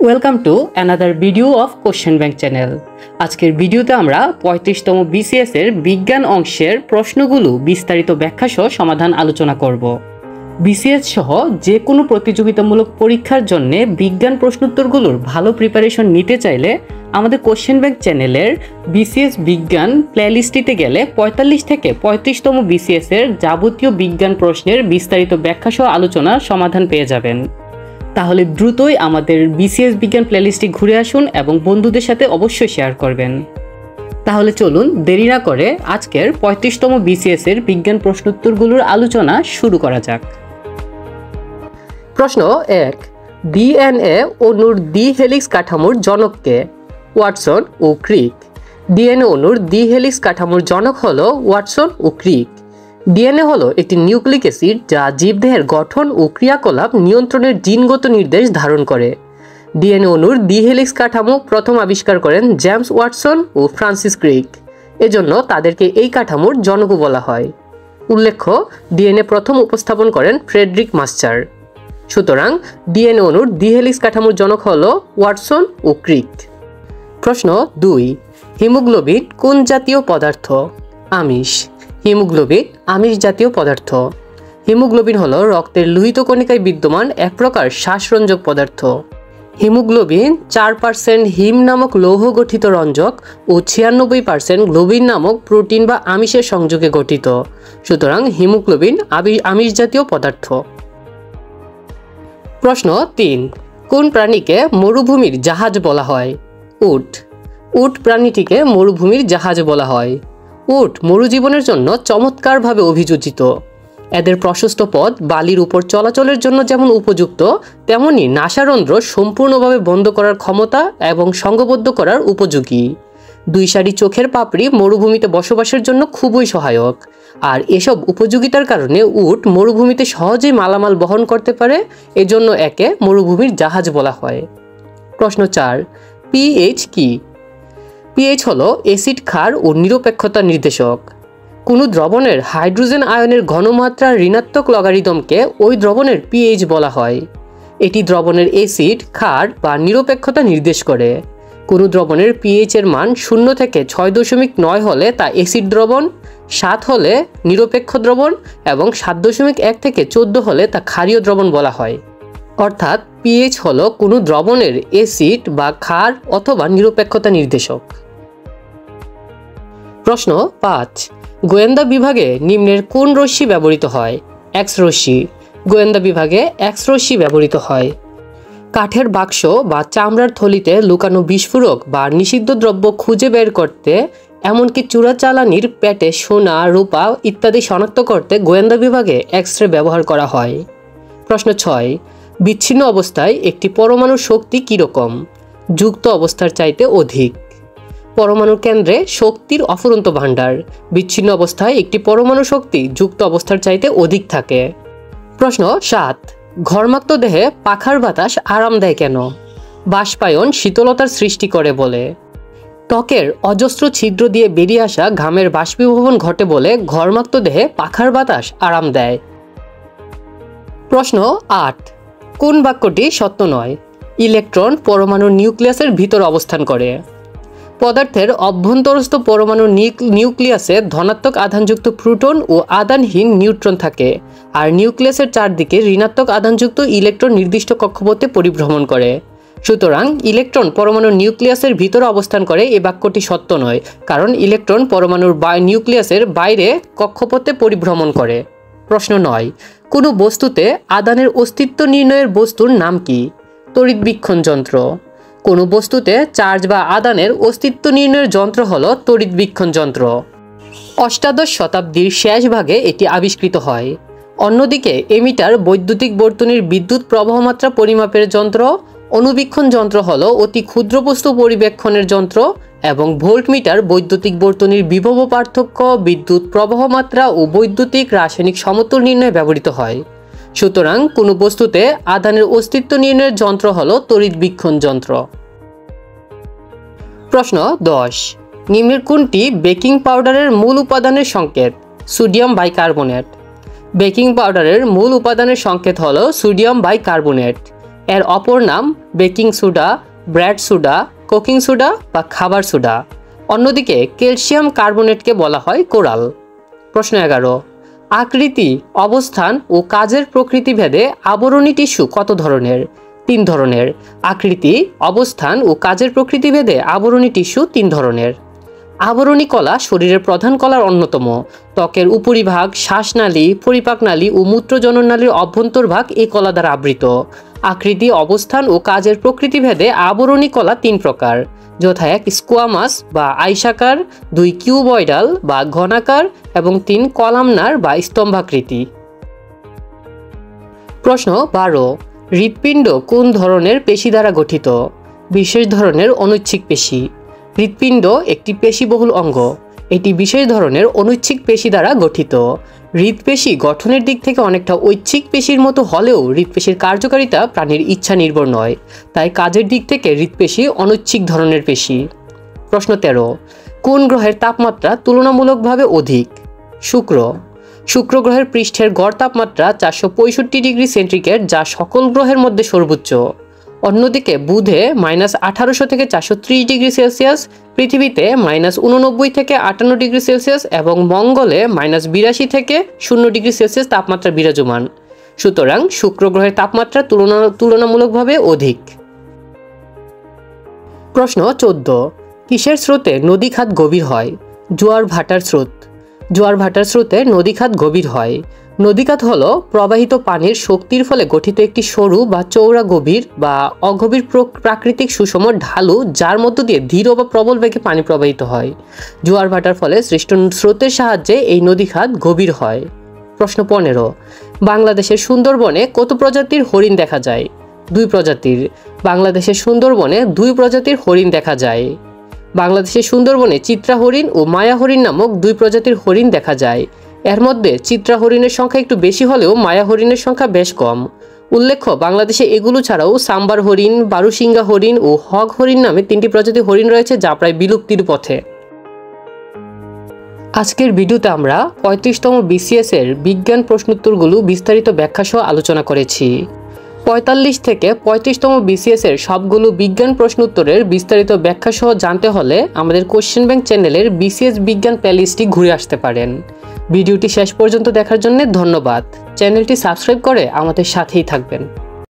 Welcome to another video of question bank channel. আজকের ভিডিওতে আমরা 35তম বিসিএস এর বিজ্ঞান অংশের প্রশ্নগুলো বিস্তারিত ব্যাখ্যা সহ সমাধান আলোচনা করব। বিসিএস সহ যে কোনো প্রতিযোগিতামূলক পরীক্ষার জন্য বিজ্ঞান প্রশ্নোত্তরগুলোর ভালো প্রিপারেশন নিতে চাইলে আমাদের কোশ্চেন ব্যাংক চ্যানেলের বিসিএস বিজ্ঞান প্লেলিস্টটিতে গেলে 45 থেকে 35তম বিসিএস এর যাবতীয় বিজ্ঞান প্রশ্নের বিস্তারিত ব্যাখ্যা সহ আলোচনা সমাধান পেয়ে যাবেন। তাহলে দ্রুতই আমাদের বিসিএস বিজ্ঞান প্লেলিস্টটি ঘুরে আসুন এবং বন্ধুদের সাথে অবশ্যই শেয়ার করবেন। তাহলে চলুন দেরি না করে আজকের 35তম বিসিএস এর বিজ্ঞান প্রশ্নোত্তরগুলোর আলোচনা শুরু করা যাক। প্রশ্ন 1, ডিএনএ অণুর দ্বি হেলিক্স কাঠামোর জনক কে? ওয়াটসন ও ক্রিক। ডিএনএ অণুর দ্বি হেলিক্স কাঠামোর জনক হলো ওয়াটসন ও ক্রিক। ডিএনএ হলো একটি নিউক্লিক অ্যাসিড যা জীবদেহের গঠন ও ক্রিয়াকলাপ নিয়ন্ত্রণের জিনগত নির্দেশ ধারণ করে। ডিএনএ অণুর দ্বি হেলিক্স কাঠামো প্রথম আবিষ্কার করেন জেমস ওয়াটসন ও ফ্রান্সিস ক্রিক। এজন্য তাদেরকে এই কাঠামোর জনকও বলা হয়। উল্লেখ্য, ডিএনএ প্রথম উপস্থাপন করেন ফ্রেডরিক মাস্টার। সুতরাং ডিএনএ অণুর দ্বি হেলিক্স কাঠামোর জনক হলো ওয়াটসন ও ক্রিক। প্রশ্ন 2, হিমোগ্লোবিন কোন জাতীয় পদার্থ? আমিষ। হিমোগ্লোবিন আমিষ জাতীয় পদার্থ। হিমোগ্লোবিন হলো রক্তের লোহিত কণিকায় বিদ্যমান এক প্রকার শ্বাসরঞ্জক পদার্থ। হিমোগ্লোবিন 4% হিম নামক লৌহ গঠিত রঞ্জক ও 96% গ্লোবিন নামক প্রোটিন বা আমিষের সংযোগে গঠিত। সুতরাং হিমোগ্লোবিন আমিষ জাতীয় পদার্থ। প্রশ্ন 3, কোন প্রাণীকে মরুভূমির জাহাজ বলা হয়? উট। উট প্রাণীটিকে মরুভূমির জাহাজ বলা হয়। উট মরুজীবনের জন্য চমৎকারভাবে অভিযোজিত। এদের প্রশস্ত পথ বালির উপর চলাচলের জন্য যেমন উপযুক্ত, তেমনি নাসারন্ধ্র সম্পূর্ণভাবে বন্ধ করার ক্ষমতা এবং সংঘবদ্ধ করার উপযোগী। 2 সারি চোখের পাপড়ি মরুভূমিতে বসবাসের জন্য খুবই সহায়ক। আর এসব উপযোগিতার কারণে উট মরুভূমিতে সহজেই মালামাল বহন করতে পারে, এজন্য একে মরুভূমির জাহাজ বলা হয়। প্রশ্ন 4, পিএইচ কি? পিএইচ হলো অ্যাসিড ক্ষার ও নিরপেক্ষতা নির্দেশক। কোনো দ্রবণের হাইড্রোজেন আয়নের ঘনমাত্রার ঋণাত্মক লগারিদমকে ওই দ্রবণের পিএইচ বলা হয়। এটি দ্রবণের অ্যাসিড ক্ষার বা নিরপেক্ষতা নির্দেশ করে। কোনো দ্রবণের পিএইচ এর মান 0 থেকে 6.9 হলে তা অ্যাসিড দ্রবণ, 7 হলে নিরপেক্ষ দ্রবণ এবং 7.1 থেকে 14 হলে তা ক্ষারীয় দ্রবণ বলা হয়। অর্থাৎ পিএইচ হলো কোনো দ্রবণের অ্যাসিড বা ক্ষার অথবা নিরপেক্ষতা নির্দেশক। প্রশ্ন 5, গোয়েন্দা বিভাগে নিম্নের কোন রশ্মি ব্যবহৃত হয়? এক্স রশ্মি। গোয়েন্দা বিভাগে এক্স রশ্মি ব্যবহৃত হয়। কাঠের বাক্স বা চামড়ার থলিতে লুকানো বিস্ফোরক বা নিষিদ্ধ দ্রব্য খুঁজে বের করতে, এমনকি চোরাচালানির পেটে সোনা, রূপা ইত্যাদি শনাক্ত করতে গোয়েন্দা বিভাগে এক্স রে ব্যবহার করা হয়। প্রশ্ন 6, বিচ্ছিন্ন অবস্থায় একটি পরমাণুর শক্তি কীরকম? যুক্ত অবস্থার চাইতে অধিক। পরমাণুর কেন্দ্রে শক্তির অফুরন্ত ভাণ্ডার। বিচ্ছিন্ন অবস্থায় একটি পরমাণু শক্তি যুক্ত অবস্থার চাইতে অধিক থাকে। প্রশ্ন 7, ঘর্মাক্ত দেহে পাখার বাতাস আরাম দেয় কেন? বাষ্পায়ন শীতলতার সৃষ্টি করে বলে। ত্বকের অজস্র ছিদ্র দিয়ে বেরিয়ে আসা ঘামের বাষ্পীভবন ঘটে বলে ঘর্মাক্ত দেহে পাখার বাতাস আরাম দেয়। প্রশ্ন 8, কোন বাক্যটি সত্য নয়? ইলেকট্রন পরমাণুর নিউক্লিয়াসের ভিতর অবস্থান করে। পদার্থের অভ্যন্তরস্থ পরমাণুর নিউক্লিয়াসে ধনাত্মক আধানযুক্ত প্রোটন ও আধানহীন নিউট্রন থাকে, আর নিউক্লিয়াসের চারদিকে ঋণাত্মক আধানযুক্ত ইলেকট্রন নির্দিষ্ট কক্ষপথে পরিভ্রমণ করে। সুতরাং ইলেকট্রন পরমাণুর নিউক্লিয়াসের ভিতরে অবস্থান করে এ বাক্যটি সত্য নয়, কারণ ইলেকট্রন পরমাণুর নিউক্লিয়াসের বাইরে কক্ষপথে পরিভ্রমণ করে। প্রশ্ন 9, কোনো বস্তুতে আধানের অস্তিত্ব নির্ণয়ের বস্তুর নাম কি? তড়িৎবীক্ষণ যন্ত্র। কোনো বস্তুতে চার্জ বা আধানের অস্তিত্ব নির্ণয়ের যন্ত্র হলো তড়িৎবীক্ষণ যন্ত্র। 18 শতাব্দীর শেষ ভাগে এটি আবিষ্কৃত হয়। অন্যদিকে এমিটার বৈদ্যুতিক বর্তনীর বিদ্যুৎ প্রবাহমাত্রা পরিমাপের যন্ত্র, অনুবীক্ষণ যন্ত্র হলো অতি ক্ষুদ্র বস্তু পরিবেক্ষণের যন্ত্র এবং ভোল্টমিটার বৈদ্যুতিক বর্তনীর বিভব পার্থক্য, বিদ্যুৎ প্রবাহমাত্রা ও বৈদ্যুতিক রাসায়নিক সমতুল নির্ণয়ে ব্যবহৃত হয়। সুতরাং কোনো বস্তুতে আধানের অস্তিত্ব নির্ণয়ের যন্ত্র হলো তড়িৎবীক্ষণ যন্ত্র। প্রশ্ন 10, নিম্নের কোনটি বেকিং পাউডারের মূল উপাদানের সংকেত? Sodium bicarbonate. বেকিং পাউডারের মূল উপাদানের সংকেত হলো সোডিয়াম বাইকার্বনেট। এর অপর নাম baking soda, bread soda, cooking soda বা খাবার সোডা। অন্যদিকে ক্যালসিয়াম কার্বনেটকে বলা হয় কোরাল। প্রশ্ন 11, আকৃতি, অবস্থান ও কাজের প্রকৃতি ভেদে আবরণী টিস্যু কত ধরনের? 3 ধরনের। আকৃতি, অবস্থান ও কাজের প্রকৃতি ভেদে আবরণী টিস্যু 3 ধরনের। আবরণী কলা শরীরের প্রধান কলার অন্যতম। ত্বকের উপরিভাগ, শ্বাসনালী, পরিপাকনালী ও মূত্রজননালীর অভ্যন্তরভাগ এই কলা দ্বারা আবৃত। আকৃতি, অবস্থান ও কাজের প্রকৃতি ভেদে আবরণী কলা 3 প্রকার, যথা 1 স্কোয়ামাস বা আইসাকার, 2 কিউবয়েডাল বা ঘনাকার এবং 3 কলামনার বা স্তম্ভাকৃতি। প্রশ্ন 12, হৃৎপিণ্ড কোন ধরনের পেশি দ্বারা গঠিত? বিশেষ ধরনের অনৈচ্ছিক পেশি। হৃৎপিণ্ড একটি পেশিবহুল অঙ্গ। এটি বিশেষ ধরনের অনৈচ্ছিক পেশি দ্বারা গঠিত। হৃৎপেশি গঠনের দিক থেকে অনেকটা ঐচ্ছিক পেশির মতো হলেও হৃৎপেশির কার্যকারিতা প্রাণীর ইচ্ছা নির্ভর নয়, তাই কাজের দিক থেকে হৃৎপেশি অনৈচ্ছিক ধরনের পেশি। প্রশ্ন 13, কোন গ্রহের তাপমাত্রা তুলনামূলকভাবে অধিক? শুক্র। শুক্র গ্রহের পৃষ্ঠের গড় তাপমাত্রা 465 ডিগ্রি সেন্টিগ্রেড, যা সকল গ্রহের মধ্যে সর্বোচ্চ। অন্যদিকে বুধে -1800 থেকে 430 ডিগ্রি সেলসিয়াস, পৃথিবীতে -89 থেকে 58 ডিগ্রি সেলসিয়াস এবং মঙ্গলে -82 থেকে 0 ডিগ্রি সেলসিয়াস তাপমাত্রা বিরাজমান। সুতরাং শুক্র গ্রহের তাপমাত্রা তুলনামূলকভাবে অধিক। প্রশ্ন 14, কিসের স্রোতে নদীখাত গভীর হয়? জোয়ার ভাটার স্রোত। জোয়ার ভাটার স্রোতে নদীখাত গভীর হয়। নদীখাত হল প্রবাহিত পানির শক্তির ফলে গঠিত একটি সরু বা চওড়া গভীর বা অগভীর প্রাকৃতিক সুষম ঢালু, যার মধ্য দিয়ে ধীর বা প্রবল বেগে পানি প্রবাহিত হয়। জোয়ার ভাটার ফলে সৃষ্ট স্রোতের সাহায্যে এই নদীখাত গভীর হয়। প্রশ্ন 15, বাংলাদেশের সুন্দরবনে কত প্রজাতির হরিণ দেখা যায়? 2 প্রজাতির। বাংলাদেশের সুন্দরবনে 2 প্রজাতির হরিণ দেখা যায়। বাংলাদেশের সুন্দরবনে চিত্রা হরিণ ও মায়া হরিণ নামক 2 প্রজাতির হরিণ দেখা যায়। এর মধ্যে চিত্রা হরিণের সংখ্যা একটু বেশি হলেও মায়া হরিণের সংখ্যা বেশ কম। উল্লেখ্য, বাংলাদেশে এগুলো ছাড়াও সাম্বার হরিণ, বারুসিঙ্গা হরিণ ও হগ হরিণ নামে 3টি প্রজাতির হরিণ রয়েছে, যা প্রায় বিলুপ্তির পথে। আজকের ভিডিওতে আমরা 35তম BCS এর বিজ্ঞান প্রশ্নোত্তরগুলো বিস্তারিত ব্যাখ্যা সহ আলোচনা করেছি। 45 থেকে 35তম BCS এর সবগুলো বিজ্ঞান প্রশ্নোত্তরের বিস্তারিত ব্যাখ্যা সহ জানতে হলে আমাদের কোশ্চেন ব্যাংক চ্যানেলের BCS বিজ্ঞান প্লেলিস্টটি ঘুরে আসতে পারেন। ভিডিওটি শেষ পর্যন্ত দেখার জন্য ধন্যবাদ। চ্যানেলটি সাবস্ক্রাইব করে আমাদের সাথেই থাকবেন।